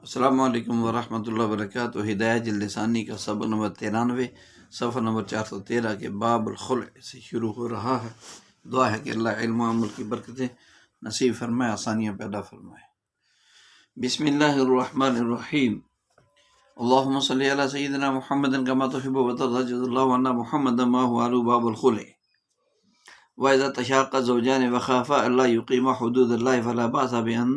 السلام علیکم ورحمۃ اللہ وبرکاتہ۔ ہدایت جلد ثانی کا سبق نمبر 93 صفحہ نمبر 413 کے باب الخلع سے شروع ہو رہا ہے۔ دعا ہے کہ اللہ علم و عمل کی برکتیں نصیب فرمائے، آسانیاں پیدا فرمائے۔ بسم اللہ الرحمن الرحیم۔ اللہم صلی علی سیدنا محمد کما تحب وترضى، جزا اللہ عنا محمد ما هو آل باب الخلع۔ وإذا تشاقى الزوجان وخافا ألا يقيما حدود الله فلا بأس بأن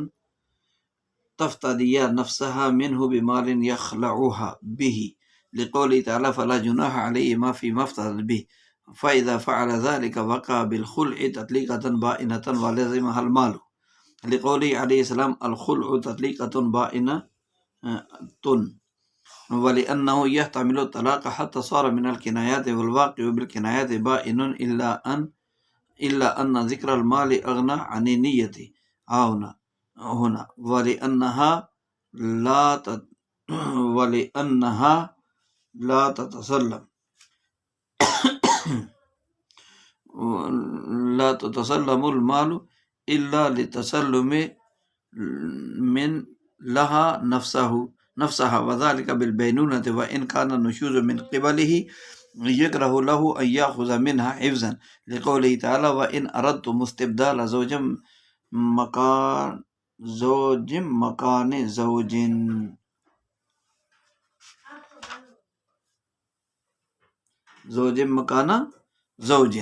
تفتدي نفسها منه بمال يخلعها به، لقوله تعالى فلا جناح عليهما فيما افتدت به، فإذا فعل ذلك وقع بالخلع تطليقة بائنة ولزمها المال، لقوله عليه السلام الخلع تطليقة بائنة، ولأنه يحتمل الطلاق حتى صار من الكنايات، والواقع بالكنايات بائن إلا أن ذكر المال أغنى عن النية هنا، ولأنها لا تتسلم المال إلا لتسلم من لها نفسها، وذلك بالبينونة، وإن كان النشوز من قبله يكره له أن يأخذ منها حفظا، لقوله تعالى وإن أردتم استبدال زوج مكان زوج مكان زوج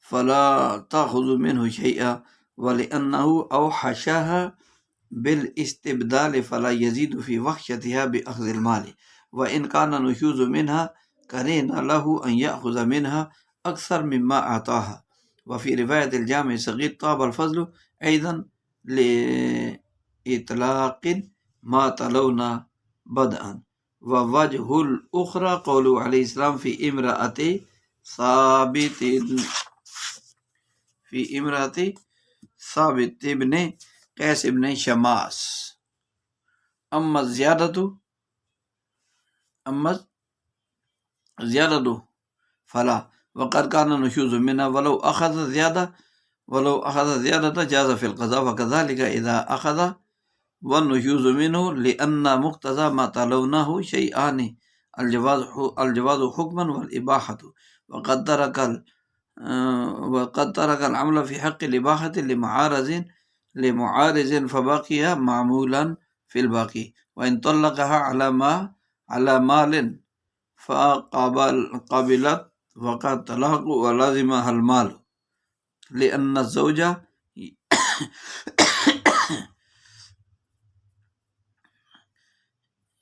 فلا تأخذوا منه شيئا، ولأنه أوحشها بالاستبدال فلا يزيد في وحشتها بأخذ المال، وإن كان نشوز منها كرهن له أن يأخذ منها أكثر مما أعطاها، وفي رواية الجامع الصغير طاب الفضل أيضا لإطلاق ما تلونا بدءا، ووجه الأخرى قوله عليه السلام في امرأة ثابت ابن قیس ابن شماس، أما الزيادة فلا، وقد كان نشوز منها ولو أخذ زيادة جاز في القضاء، وكذلك إذا أخذ والنشوز منه، لأن مقتضى ما تلوناه شيئان، الجواز حكما والإباحة، وقد ترك العمل في حق الإباحة لمعارض فبقي معمولا في الباقي، وإن طلقها على مال فقبلت وقد طلاق ولازمها المال، لأن الزوج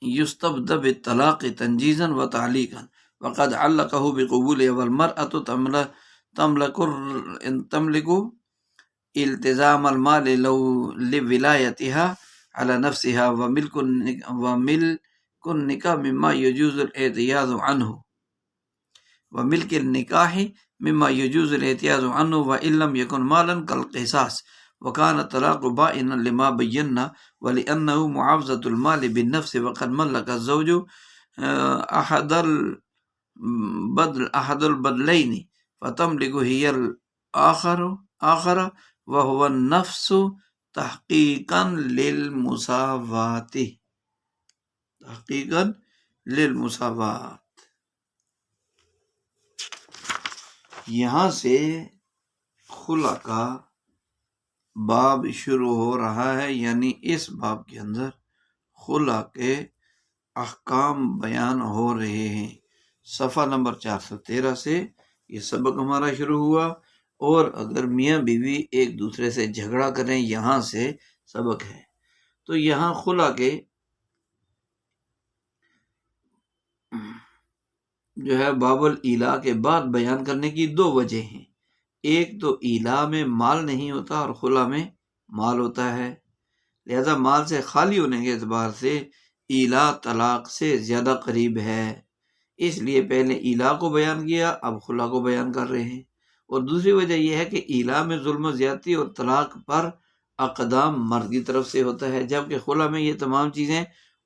يستبدأ بالطلاق تنجيزا وتعليقا، وقد علقه بقبوله، والمرأة تملك التزام المال لولايتها على نفسها، وملك النكاح مما يجوز الاحتياز عنه، وإن لم يكن مالا كالقصاص، وكان الطلاق بائنا لما بينا، ولأنه معاوضة المال بالنفس، وقد ملك الزوج أحد البدلين فتملك هي الآخر، وهو النفس تحقيقا للمساواة۔ یہاں سے خلع کا باب شروع ہو رہا ہے، یعنی اس باب کے اندر خلع کے احکام بیان ہو رہے ہیں۔ صفحہ نمبر 413 سے یہ سبق ہمارا شروع ہوا، اور اگر میاں بیوی ایک دوسرے سے جھگڑا کریں، یہاں سے سبق ہے۔ تو یہاں خلع کے جو ہے باب الایلاء کے بعد بیان کرنے کی دو وجہ ہیں۔ ایک تو ایلاء میں مال نہیں ہوتا اور خلع میں مال ہوتا ہے، لہذا مال سے خالی ہونے کے اعتبار سے ایلاء طلاق سے زیادہ قریب ہے، اس لیے پہلے ایلاء کو بیان کیا، اب خلع کو بیان کر رہے ہیں۔ اور دوسری وجہ یہ ہے کہ ایلاء میں ظلم و زیادتی اور طلاق پر اقدام مرد کی طرف سے ہوتا ہے، جبکہ خلع میں یہ تمام چیزیں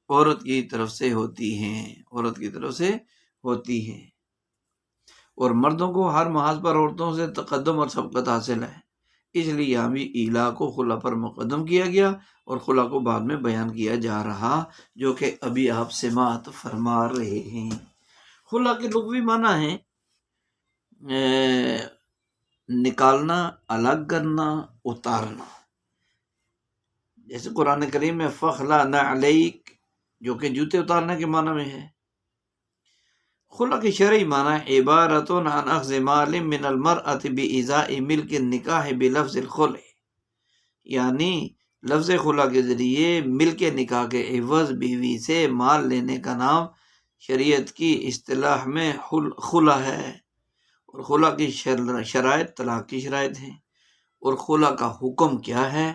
عورت کی طرف سے ہوتی ہیں، اور مردوں کو ہر محاذ پر عورتوں سے تقدم اور سبقت حاصل ہے، اس لیے یہاں بھی ایلا کو خلا پر مقدم کیا گیا اور خلا کو بعد میں بیان کیا جا رہا، جو کہ ابھی آپ سماعت فرما رہے ہیں۔ خلا کے لغوی معنی ہے نکالنا، الگ کرنا، اتارنا۔ جیسے قرآن کریم میں فخلا نعلیک، جو کہ جوتے اتارنے کے معنی میں ہے۔ خلا کی شرعی معنی عبارت عن اخذ مال من المرأة بإزاء ملک النکاح بلفظ الخلع، یعنی لفظ خلا کے ذریعے ملک نکاح کے عوض بیوی سے مال لینے کا نام شریعت کی اصطلاح میں خلا ہے۔ اور خلا کی شرائط طلاق کی شرائط ہیں۔ اور خلا کا حکم کیا ہے؟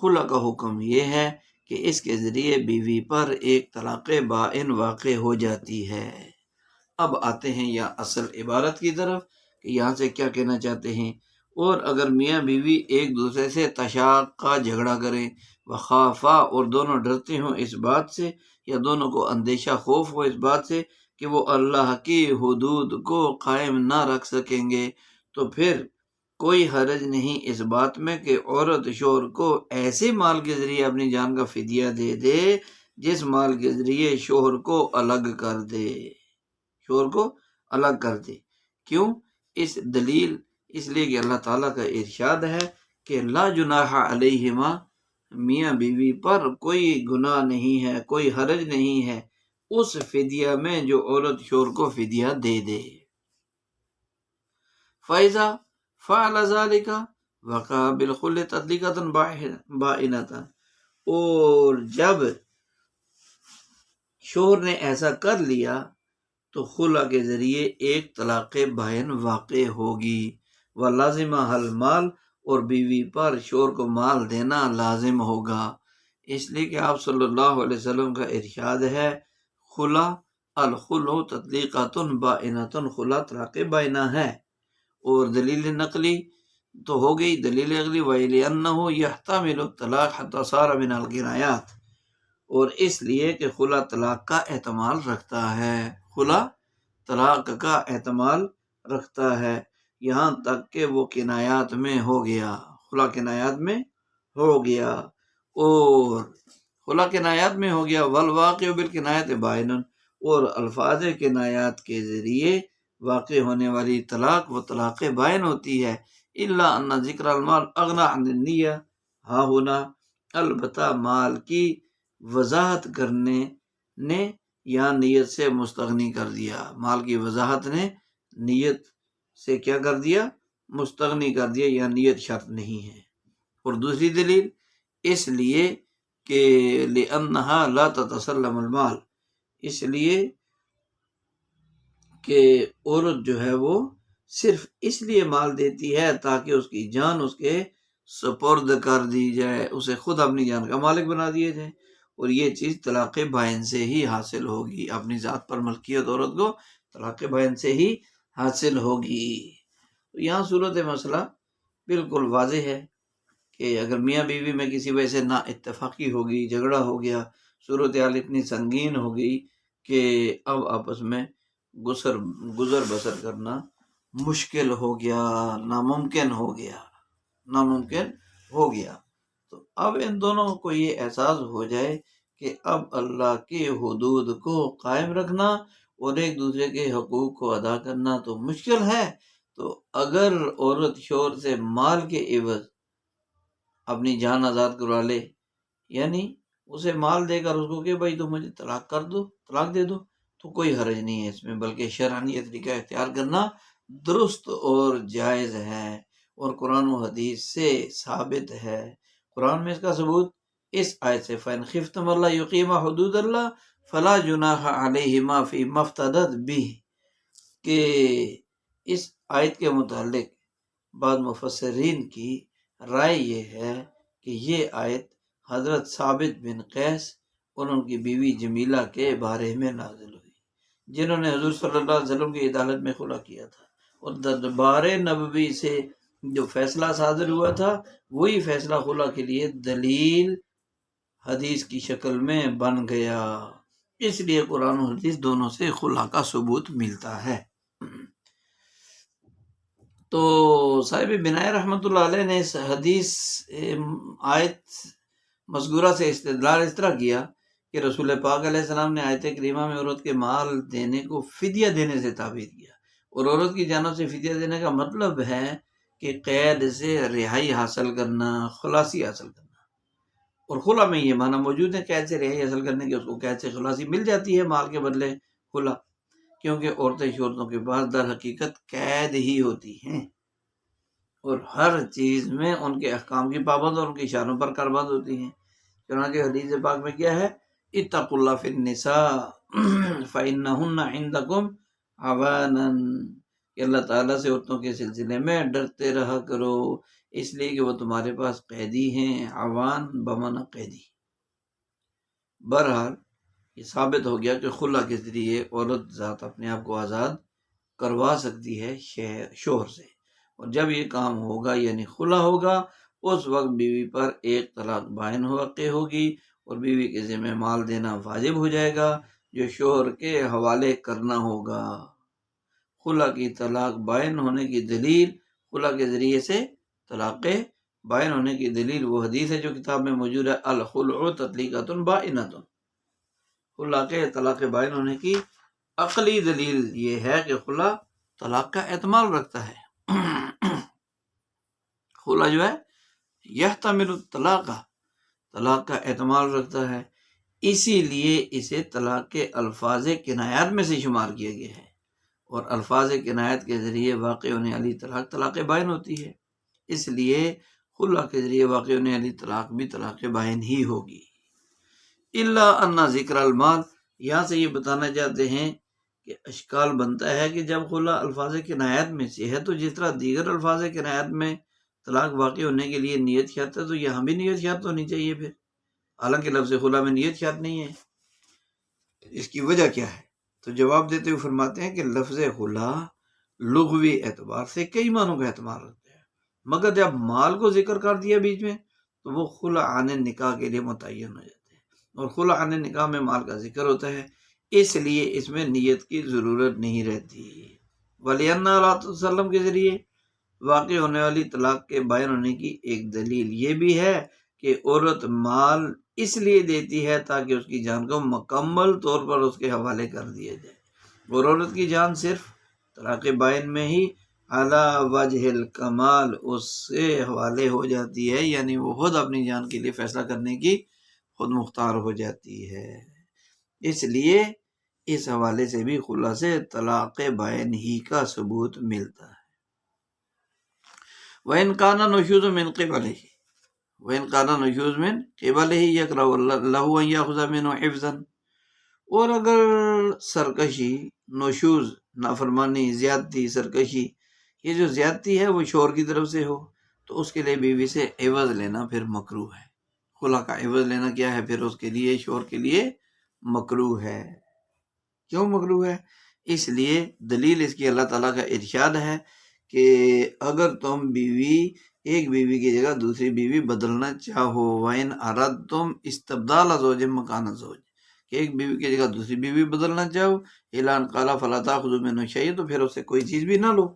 خلا کا حکم یہ ہے کہ اس کے ذریعے بیوی پر ایک طلاق بائن واقع ہو جاتی ہے۔ اب آتے ہیں یا اصل عبارت کی طرف کہ یہاں سے کیا کہنا چاہتے ہیں۔ اور اگر میاں بیوی ایک دوسرے سے تشاق کا جھگڑا کریں، وخافا، اور دونوں ڈرتے ہوں اس بات سے، یا دونوں کو اندیشہ خوف ہو اس بات سے کہ وہ اللہ کی حدود کو قائم نہ رکھ سکیں گے، تو پھر کوئی حرج نہیں اس بات میں کہ عورت شوہر کو ایسے مال کے ذریعے اپنی جان کا فدیہ دے دے جس مال کے ذریعے شوہر کو الگ کر دے، شوہر کو الگ کر دے۔ کیوں؟ اس دلیل اس لیے کہ اللہ تعالیٰ کا ارشاد ہے کہ لا جناح علیہما، میاں بیوی پر کوئی گناہ نہیں ہے، کوئی حرج نہیں ہے اس فدیہ میں جو عورت شوہر کو فدیہ دے دے۔ فَإِذَا فَعَلَ ذَلِكَ وَقَعَ بِالْخُلِّ تَطْلِقَةً بَائِنَةً، اور جب شوہر نے ایسا کر لیا تو خلا کے ذریعے ایک طلاق بائن واقع ہوگی۔ وَلَازِمَهَا الْمَالُ، اور بیوی پر شوہر کو مال دینا لازم ہوگا، اس لیے کہ آپ صلی اللہ علیہ وسلم کا ارشاد ہے خلا الخلع تطلیقۃ بائنۃ، خلا طلاق بائنہ ہے۔ اور دلیل نقلی تو ہو گئی، دلیل اگلی وَلِأَنَّهُ يَحْتَمِلُ الطَّلَاقَ حَتَّى صَارَ مِنَ الْكِنَایَاتِ، اور اس لیے کہ خلا طلاق کا احتمال رکھتا ہے، خلا طلاق کا احتمال رکھتا ہے یہاں تک کہ وہ کنایات میں ہو گیا، خلا کنایات میں ہو گیا، اور خلا کنایات میں ہو گیا۔ والواقع بالکنایت بائن، اور الفاظ کنایات کے ذریعے واقع ہونے والی طلاق وہ طلاق بائن ہوتی ہے۔ الا ان ذکر المال اغنی عن النیہ، ہاں ہونا البتہ مال کی وضاحت کرنے نے یہاں نیت سے مستغنی کر دیا، مال کی وضاحت نے نیت سے کیا کر دیا؟ مستغنی کر دیا، یا نیت شرط نہیں ہے۔ اور دوسری دلیل اس لیے کہ لأنہا لا تتسلم المال، اس لیے کہ عورت جو ہے وہ صرف اس لیے مال دیتی ہے تاکہ اس کی جان اس کے سپرد کر دی جائے، اسے خود اپنی جان کا مالک بنا دیا جائے، اور یہ چیز طلاق بائن سے ہی حاصل ہوگی، اپنی ذات پر ملکیت عورت کو طلاق بائن سے ہی حاصل ہوگی۔ یہاں صورت مسئلہ بالکل واضح ہے کہ اگر میاں بیوی میں کسی وجہ سے نا اتفاقی ہوگی، جھگڑا ہو گیا، صورتحال اتنی سنگین ہو گئی کہ اب آپس میں گزر بسر کرنا مشکل ہو گیا، ناممکن ہو گیا، تو اب ان دونوں کو یہ احساس ہو جائے کہ اب اللہ کی حدود کو قائم رکھنا اور ایک دوسرے کے حقوق کو ادا کرنا تو مشکل ہے، تو اگر عورت شوہر سے مال کے عوض اپنی جان آزاد کروا لے، یعنی اسے مال دے کر اس کو کہ بھائی تو مجھے طلاق کر دو، طلاق دے دو، تو کوئی حرج نہیں ہے اس میں، بلکہ شرعاً یہ طریقہ اختیار کرنا درست اور جائز ہے، اور قرآن و حدیث سے ثابت ہے۔ قرآن میں اس کا ثبوت اس آیت سے فَإِنْ خِفْتُمْ أَلَّا يُقِيمَا حُدُودَ اللَّهِ فَلَا جُنَاحَ عَلَيْهِمَا فِيمَا افْتَدَتْ بِهِ، کہ اس آیت کے متعلق بعض مفسرین کی رائے یہ ہے کہ یہ آیت حضرت ثابت بن قیس اور ان کی بیوی جمیلہ کے بارے میں نازل ہوئی، جنہوں نے حضور صلی اللہ علیہ وسلم کی عدالت میں خلا کیا تھا، اور دربار نبوی سے جو فیصلہ صادر ہوا تھا وہی فیصلہ خلا کے لیے دلیل حدیث کی شکل میں بن گیا، اس لیے قرآن و حدیث دونوں سے خلا کا ثبوت ملتا ہے۔ تو صاحب بنائے رحمۃ اللہ علیہ نے اس حدیث آیت مذکورہ سے استدلال اس طرح کیا کہ رسول پاک علیہ السلام نے آیت کریمہ میں عورت کے مال دینے کو فدیہ دینے سے تعبیر کیا، اور عورت کی جانب سے فدیہ دینے کا مطلب ہے کہ قید سے رہائی حاصل کرنا، خلاصی حاصل کرنا، اور خلا میں یہ معنی موجود ہے قید سے رہائی حاصل کرنے کی، اس کو قید سے خلاصی مل جاتی ہے مال کے بدلے خلا، کیونکہ عورتیں شورتوں کے پاس در حقیقت قید ہی ہوتی ہیں اور ہر چیز میں ان کے احکام کی پابند اور ان کے اشاروں پر کاربند ہوتی ہیں۔ چنانچہ حدیث پاک میں کیا ہے، اتقوا اللہ فی النساء فإنہن عندکم عوانا، کہ اللہ تعالیٰ سے عورتوں کے سلسلے میں ڈرتے رہا کرو، اس لیے کہ وہ تمہارے پاس قیدی ہیں، عوان بمعنی قیدی۔ بہرحال یہ ثابت ہو گیا کہ خلا کے ذریعے عورت ذات اپنے آپ کو آزاد کروا سکتی ہے شوہر سے، اور جب یہ کام ہوگا یعنی خلا ہوگا، اس وقت بیوی پر ایک طلاق بائن واقع ہوگی اور بیوی کے ذمہ مال دینا واجب ہو جائے گا جو شوہر کے حوالے کرنا ہوگا۔ خلا کی طلاق بائن ہونے کی دلیل، خلا کے ذریعے سے طلاق بائن ہونے کی دلیل وہ حدیث ہے جو کتاب میں موجود ہے، الخلع تطلیقۃ بائنۃ۔ خلا کے طلاق بائن ہونے کی عقلی دلیل یہ ہے کہ خلا طلاق کا احتمال رکھتا ہے۔ خلا جو ہے یحتمل الطلاق، طلاق کا احتمال رکھتا ہے، اسی لیے اسے طلاق کے الفاظ کنایات میں سے شمار کیا گیا ہے، اور الفاظ کنایت کے ذریعے واقع ہونے والی طلاق طلاق بائن ہوتی ہے، اس لیے خلا کے ذریعے واقع ہونے والی طلاق بھی طلاق بائن ہی ہوگی۔ الا ان ذکر المال، یہاں سے یہ بتانا چاہتے ہیں کہ اشکال بنتا ہے کہ جب خلا الفاظ کنایت میں سے ہے تو جس طرح دیگر الفاظ کنایت میں طلاق واقع ہونے کے لیے نیت شرط ہے تو یہاں بھی نیت شرط ہونی چاہیے پھر، حالانکہ لفظ خلا میں نیت شرط نہیں ہے۔ اس کی وجہ کیا ہے؟ تو جواب دیتے ہوئے فرماتے ہیں کہ لفظ خلا لغوی اعتبار سے کئی معنوں کا احتمال رکھتا ہے، مگر جب مال کو ذکر کر دیا بیچ میں تو وہ خلا عن نکاح کے لیے متعین ہو جاتا ہے، اور خلا عن نکاح میں مال کا ذکر ہوتا ہے، اس لیے اس میں نیت کی ضرورت نہیں رہتی۔ وَلِأَنَّ عَلَىٰ وسلم کے ذریعے واقع ہونے والی طلاق کے بائن ہونے کی ایک دلیل یہ بھی ہے کہ عورت مال اس لیے دیتی ہے تاکہ اس کی جان کو مکمل طور پر اس کے حوالے کر دیا جائے، اور عورت کی جان صرف طلاق بائن میں ہی علی وجہ الکمال اس سے حوالے ہو جاتی ہے، یعنی وہ خود اپنی جان کے لیے فیصلہ کرنے کی خود مختار ہو جاتی ہے، اس لیے اس حوالے سے بھی خلا سے طلاق بائن ہی کا ثبوت ملتا ہے۔ وَإِنْ كَانَ نُشُوزٌ مِّن قِبَلِهِ وَإِنْ كَانَ نُشُوزٌ مِّن قِبَلِهِ يَكْرَهُ لَهُ أَن يَأْخُذَ مِنْهُ حِفْظًا، اور اگر سرکشی، نشوز، نافرمانی، زیادتی، سرکشی، یہ جو زیادتی ہے وہ شوہر کی طرف سے ہو تو اس کے لیے بیوی سے عوض لینا پھر مکروہ ہے۔ خلا کا عوض لینا کیا ہے پھر اس کے لیے، شوہر کے لیے مکروہ ہے۔ کیوں مکروہ ہے؟ اس لیے دلیل اس کی اللہ تعالیٰ کا ارشاد ہے کہ اگر تم ایک بیوی کی جگہ دوسری بیوی بدلنا چاہو، وَإِنْ أَرَدْتُمْ اسْتِبْدَالَ زَوْجٍ مَّكَانَ زَوْجٍ، کہ ایک بیوی کی جگہ دوسری بیوی بدلنا چاہو، إِلَّا أَنْ قَالَ فَلَا تَأْخُذُوا مِنْهُ شَيْئًا، تو پھر اس سے کوئی چیز بھی نہ لو،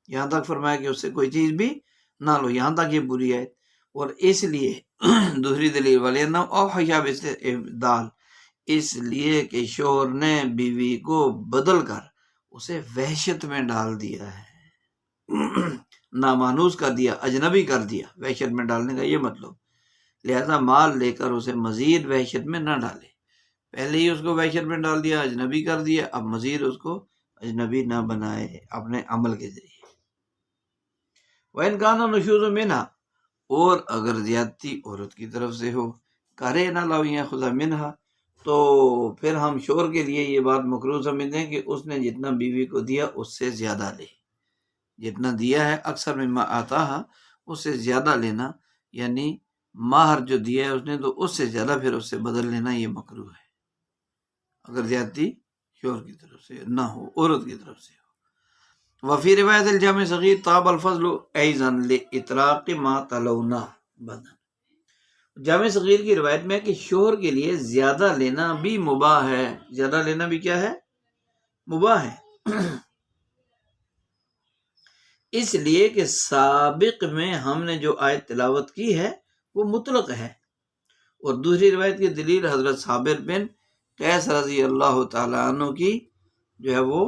یہاں تک فرمایا کہ اس سے کوئی چیز بھی نہ لو، یہاں تک یہ پوری ہے۔ اور اس لیے دوسری دلیل وَلِأَنَّهُ أَوْحَشَ بِالْإِبْدَالِ، اس لیے کہ شوہر نے بیوی کو بدل کر اسے وحشت میں ڈال دیا ہے، نامانوس کر دیا، اجنبی کر دیا، وحشت میں ڈالنے کا یہ مطلب، لہذا مال لے کر اسے مزید وحشت میں نہ ڈالے، پہلے ہی اس کو وحشت میں ڈال دیا، اجنبی کر دیا، اب مزید اس کو اجنبی نہ بنائے اپنے عمل کے ذریعے۔ وَإِنْ كَانَ نُشُوزٌ مِّنْهَا، اور اگر زیادتی عورت کی طرف سے ہو، كَرِهْنَ لَوْ يَأْخُذَ مِنْهَا، تو پھر ہم شوہر کے لیے یہ بات مکروہ سمجھتے ہیں کہ اس نے جتنا بیوی کو دیا اس سے زیادہ لے، جتنا دیا ہے اکثر مما آتا ہے اس سے زیادہ لینا، یعنی مہر جو دیا ہے اس نے تو اس سے زیادہ پھر اس سے بدل لینا، یہ مکروہ ہے اگر زیادتی شوہر کی طرف سے نہ ہو، عورت کی طرف سے ہو۔ وفی روایت الجامع صغیر طاب الفضل ایضا لإطلاق ما تلونا بدن، جامع صغیر کی روایت میں کہ شوہر کے لیے زیادہ لینا بھی مباح ہے، زیادہ لینا بھی کیا ہے؟ مباح ہے۔ اس لیے کہ سابق میں ہم نے جو آیت تلاوت کی ہے وہ مطلق ہے۔ اور دوسری روایت کی دلیل حضرت ثابت بن قیس رضی اللہ تعالیٰ عنہ کی جو ہے وہ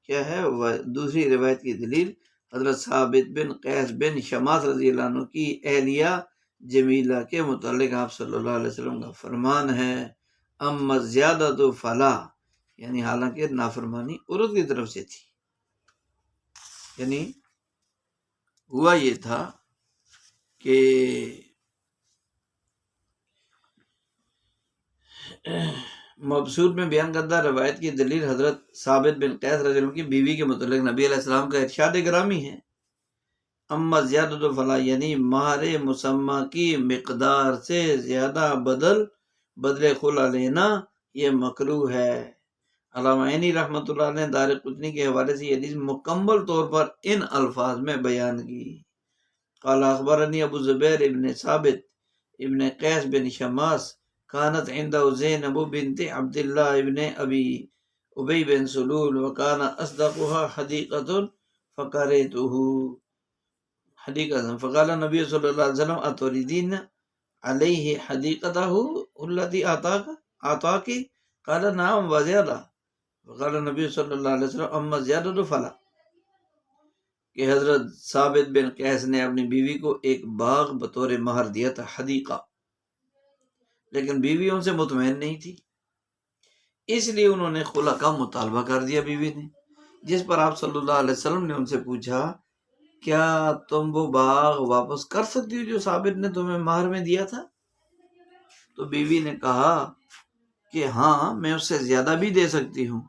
کیا ہے، دوسری روایت کی دلیل حضرت ثابت بن قیس بن شماس رضی اللہ عنہ کی اہلیہ جمیلہ کے متعلق آپ صلی اللہ علیہ وسلم کا فرمان ہے، اما زیادۃ فلا، یعنی حالانکہ نافرمانی عورت کی طرف سے تھی، یعنی ہوا یہ تھا کہ مبسوط میں بیان کردہ روایت کی دلیل حضرت ثابت بن قیس رضی اللہ عنہ کی بیوی کے متعلق نبی علیہ السلام کا ارشاد گرامی ہے، اما زیادۃ فلا، یعنی مہر مسمى کی مقدار سے زیادہ بدلے خلا لینا یہ مکروہ ہے۔ علامہ عینی رحمۃ اللہ علیہ نے دارقطنی کے حوالے سے یہ حدیث مکمل طور پر ان الفاظ میں بیان کی، قال اخبرنی ابو زبیر ابن ثابت ابن قیس بن شماس كانت عنده زینب بنت عبد الله ابن ابی بن سلول وكان اصدقها حدیقۃ فقرته حدیقۃ فقال النبی صلی اللہ علیہ وسلم اتريدين علیہ حدیقته التي اعطاك قال نعم وزیادہ فقال النبی صلی اللہ علیہ وسلم اما زیادۃ فلا، کہ حضرت ثابت بن قیس نے اپنی بیوی کو ایک باغ بطور مہر دیا تھا، حدیقہ، لیکن بیوی ان سے مطمئن نہیں تھی، اس لیے انہوں نے خلا کا مطالبہ کر دیا بیوی نے، جس پر آپ صلی اللہ علیہ وسلم نے ان سے پوچھا کیا تم وہ باغ واپس کر سکتی ہو جو ثابت نے تمہیں مہر میں دیا تھا؟ تو بیوی نے کہا کہ ہاں میں اس سے زیادہ بھی دے سکتی ہوں۔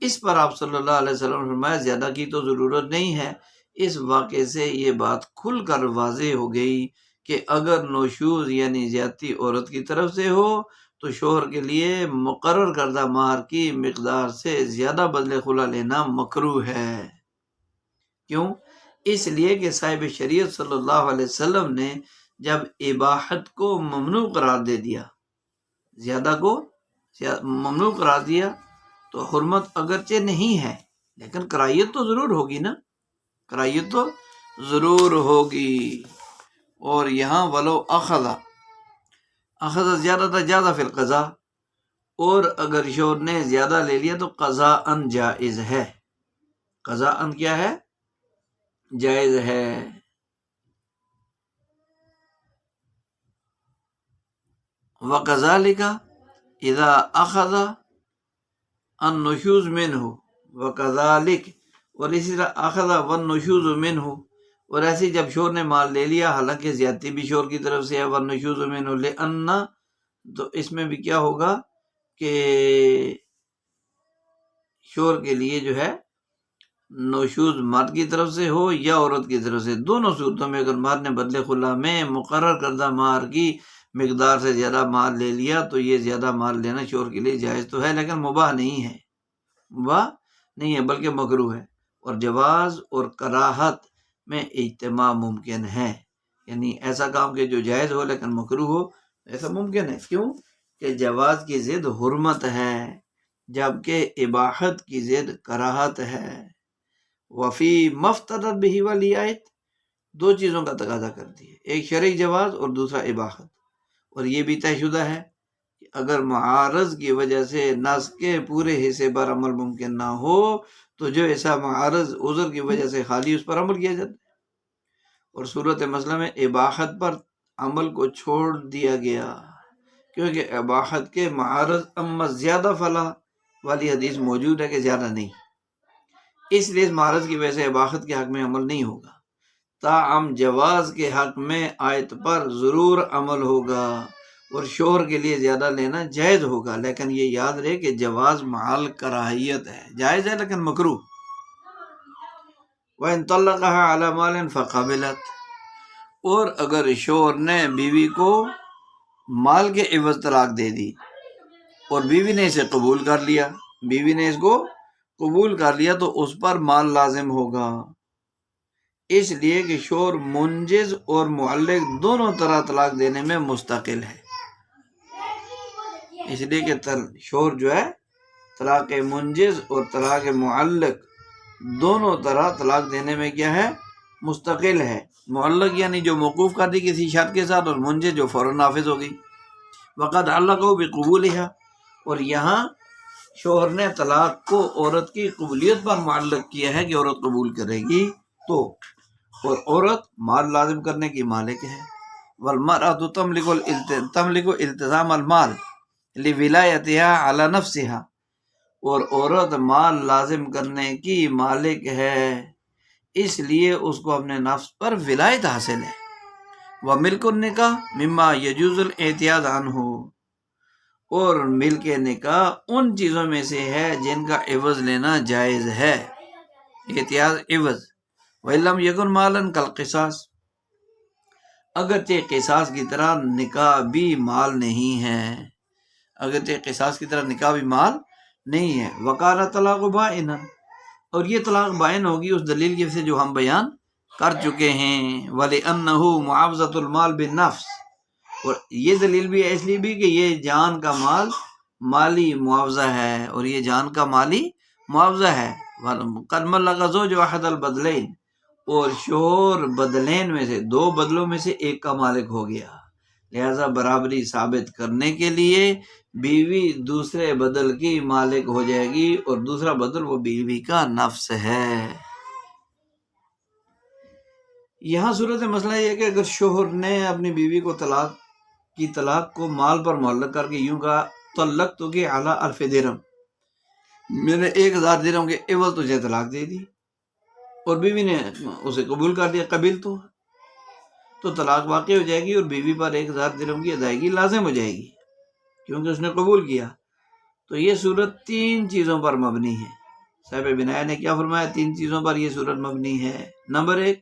اس پر آپ صلی اللہ علیہ وسلم نے فرمایا زیادہ کی تو ضرورت نہیں ہے۔ اس واقعے سے یہ بات کھل کر واضح ہو گئی کہ اگر نوشوز یعنی زیادتی عورت کی طرف سے ہو تو شوہر کے لیے مقرر کردہ مہر کی مقدار سے زیادہ بدلے خلا لینا مکروہ ہے۔ کیوں؟ اس لیے کہ صاحب شریعت صلی اللہ علیہ وسلم نے جب اباحت کو ممنوع قرار دے دیا، زیادہ کو ممنوع قرار دیا، تو حرمت اگرچہ نہیں ہے لیکن کراہیت تو ضرور ہوگی نا، کراہیت تو ضرور ہوگی۔ اور یہاں ولو اخذ زیادہ تھا جازہ فی القضاء، اور اگر شوہر نے زیادہ لے لیا تو قضاءً جائز ہے، قضاءً کیا ہے؟ جائز ہے۔ وَكَذَلِكَ اِذَا أَخَذَ النُّشُوزُ مِنْهُ وَكَذَلِكَ، اور اسی طرح اخذ والنشوز منہ، اور ایسی جب شوہر نے مال لے لیا حالانکہ زیادتی بھی شوہر کی طرف سے ہے، والنشوز منہ لأن، تو اس میں بھی کیا ہوگا کہ شوہر کے لیے جو ہے نوشوز مرد کی طرف سے ہو یا عورت کی طرف سے، دونوں صورتوں میں اگر مرد نے بدلے خلا میں مقرر کردہ مہر کی مقدار سے زیادہ مال لے لیا تو یہ زیادہ مال لینا شوہر کے لیے جائز تو ہے لیکن مباح نہیں ہے، مباح نہیں ہے بلکہ مکروہ ہے۔ اور جواز اور کراہت میں اجتماع ممکن ہے، یعنی ایسا کام کہ جو جائز ہو لیکن مکروہ ہو، ایسا ممکن ہے۔ کیوں؟ کہ جواز کی ضد حرمت ہے جبکہ اباحت کی ضد کراہت ہے۔ وفی مفترض بہ والی آیت، دو چیزوں کا تقاضا کرتی ہے، ایک شرعی جواز اور دوسرا اباحت، اور یہ بھی طے شدہ ہے کہ اگر معارض کی وجہ سے نص کے پورے حصے پر عمل ممکن نہ ہو تو جو ایسا معارض عذر کی وجہ سے خالی اس پر عمل کیا جاتا ہے، اور صورت مسئلہ میں اباحت پر عمل کو چھوڑ دیا گیا کیونکہ اباحت کے معارض اما زیادہ فلا والی حدیث موجود ہے کہ زیادہ نہیں، اس لیے اس معارض کی وجہ سے اباحت کے حق میں عمل نہیں ہوگا، تاہم جواز کے حق میں آیت پر ضرور عمل ہوگا اور شوہر کے لیے زیادہ لینا جائز ہوگا، لیکن یہ یاد رہے کہ جواز محل کراہیت ہے، جائز ہے لیکن مکروہ۔ وَإِن طَلَّقَهَا عَلَى مَالٍ فَقَبِلَتْ، اور اگر شوہر نے بیوی کو مال کے عوض طلاق دے دی اور بیوی نے اسے قبول کر لیا، بیوی نے اس کو قبول کر لیا تو اس پر مال لازم ہوگا، اس لیے کہ شوہر منجز اور معلق دونوں طرح طلاق دینے میں مستقل ہے، اس لیے کہ شوہر جو ہے طلاق منجز اور طلاق معلق دونوں طرح طلاق دینے میں کیا ہے؟ مستقل ہے، معلق یعنی جو موقوف کر دی کسی شرط کے ساتھ، اور منجز جو فوراً نافذ ہو گئی۔ وقد علقہ بقبولہا، اور یہاں شوہر نے طلاق کو عورت کی قبولیت پر معلق کیا ہے کہ عورت قبول کرے گی تو، اور عورت مال لازم کرنے کی مالک ہے۔ والمرأة تملک التزام المال لولایتها علی نفسها، اور عورت مال لازم کرنے کی مالک ہے اس لیے اس کو اپنے نفس پر ولایت حاصل ہے۔ وملک النکاح مما یجوز الاعتیاد عنہ، اور ملک نکاح ان چیزوں میں سے ہے جن کا عوض لینا جائز ہے، اعتیاد عوض۔ وَإِلَّمْ يَكُنْ مَالًا كَالْقِصَاصِ، اگرچہ قصاص کی طرح نکاح بھی مال نہیں ہے، اگرچہ قصاص کی طرح نکاح بھی مال نہیں ہے۔ وَقَالَ طَلَاقُ بَائِنًا، اور یہ طلاق بائن ہوگی اس دلیل کی وجہ سے جو ہم بیان کر چکے ہیں۔ وَلِأَنَّهُ مُعَاوضَةُ الْمَالِ بِالنَّفْسِ، اور یہ دلیل بھی ہے اس لیے بھی کہ یہ جان کا مال مالی معاوضہ ہے، اور یہ جان کا مالی معاوضہ ہے۔ قَدْ مَلَّكَ زَوْجُ أَحَدَ الْبَدْلَيْنِ، اور شوہر بدلین میں سے دو بدلوں میں سے ایک کا مالک ہو گیا، لہذا برابری ثابت کرنے کے لیے بیوی دوسرے بدل کی مالک ہو جائے گی، اور دوسرا بدل وہ بیوی کا نفس ہے۔ یہاں صورت مسئلہ یہ ہے کہ اگر شوہر نے اپنی بیوی کو طلاق کو مال پر معلق کر کے یوں کہا طلقتک علی 1000 درہم، میں نے 1000 درہم کے عوض تجھے طلاق دے دی، اور بیوی نے اسے قبول کر دیا، قبل تو طلاق واقع ہو جائے گی، اور بیوی پر 1000 درہم کی ادائیگی لازم ہو جائے گی کیونکہ اس نے قبول کیا۔ تو یہ صورت 3 چیزوں پر مبنی ہے۔ صاحب بنایا نے کیا فرمایا؟ 3 چیزوں پر یہ صورت مبنی ہے۔ نمبر 1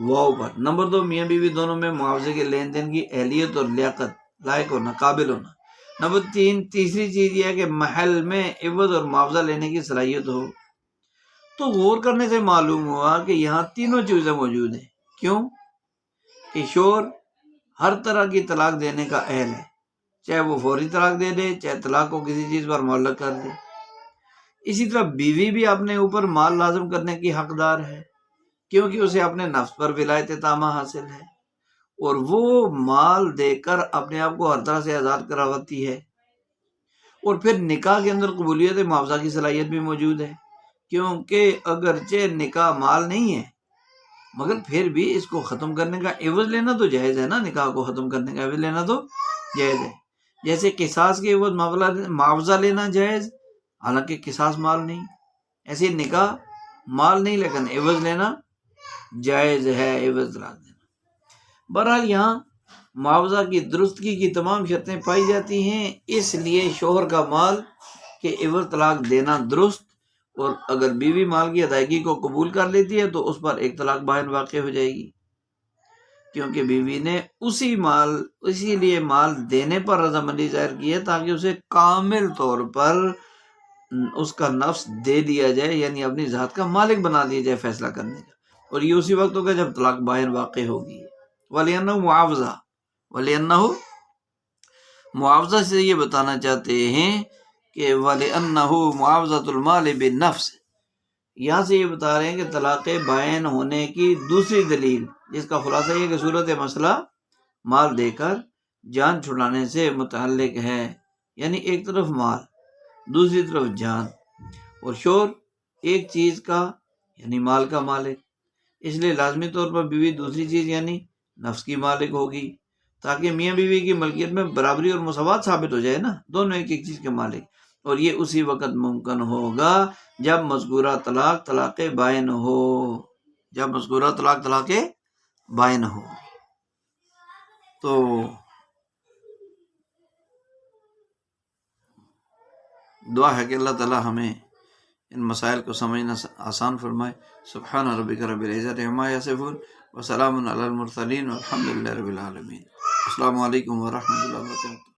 واو پر، نمبر 2 میاں بیوی دونوں میں معاوضے کے لین دین کی اہلیت اور لیاقت، لائق ہونا، قابل ہونا۔ نمبر 3 تیسری چیز یہ ہے کہ محل میں عوض اور معاوضہ لینے کی صلاحیت ہو۔ تو غور کرنے سے معلوم ہوا کہ یہاں تینوں چیزیں موجود ہیں۔ کیوں؟ کہ شوہر ہر طرح کی طلاق دینے کا اہل ہے، چاہے وہ فوری طلاق دے دے، چاہے طلاق کو کسی چیز پر معلق کر دے۔ اسی طرح بیوی بھی اپنے اوپر مال لازم کرنے کی حقدار ہے، کیونکہ اسے اپنے نفس پر ولایت تامہ حاصل ہے، اور وہ مال دے کر اپنے آپ کو ہر طرح سے آزاد کرواتی ہے۔ اور پھر نکاح کے اندر قبولیت معاوضہ کی صلاحیت بھی موجود ہے، کیونکہ اگرچہ نکاح مال نہیں ہے مگر پھر بھی اس کو ختم کرنے کا عوض لینا تو جائز ہے نا، نکاح کو ختم کرنے کا عوض لینا تو جائز ہے۔ جیسے قصاص کے عوض معاوضہ لینا جائز، حالانکہ قصاص مال نہیں، ایسے نکاح مال نہیں لیکن عوض لینا جائز ہے، عوض طلاق دینا۔ بہرحال یہاں معاوضہ کی درستگی کی تمام شرطیں پائی جاتی ہیں، اس لیے شوہر کا مال کے عوض طلاق دینا درست، اور اگر بیوی مال کی ادائیگی کو قبول کر لیتی ہے تو اس پر ایک طلاق بائن واقع ہو جائے گی، کیونکہ بیوی نے اسی لیے مال دینے پر رضامندی ظاہر کی ہے تاکہ اسے کامل طور پر اس کا نفس دے دیا جائے، یعنی اپنی ذات کا مالک بنا دیا جائے فیصلہ کرنے کا، اور یہ اسی وقت ہوگا جب طلاق بائن واقع ہوگی۔ وَلِأَنَّهُ معاوضہ سے یہ بتانا چاہتے ہیں کہ وَلِأَنَّهُ مُعَاوضَةُ الْمَالِ بِالنَّفْسِ، یہاں سے یہ بتا رہے ہیں کہ طلاق بائن ہونے کی دوسری دلیل، جس کا خلاصہ یہ کہ صورت مسئلہ مال دے کر جان چھڑانے سے متعلق ہے، یعنی ایک طرف مال، دوسری طرف جان، اور شوہر ایک چیز کا یعنی مال کا مالک، اس لیے لازمی طور پر بیوی دوسری چیز یعنی نفس کی مالک ہوگی، تاکہ میاں بیوی کی ملکیت میں برابری اور مساوات ثابت ہو جائے نا، دونوں ایک ایک چیز کے مالک، اور یہ اسی وقت ممکن ہوگا جب مذکورہ طلاق بائن ہو، جب مذکورہ طلاق بائن ہو۔ تو دعا ہے کہ اللہ تعالی ہمیں ان مسائل کو سمجھنا آسان فرمائے۔ سبحان ربک رب العزت عما یصفون وسلام علی المرسلین والحمد للہ رب العالمین۔ السلام علیکم ورحمۃ اللہ وبرکاتہ۔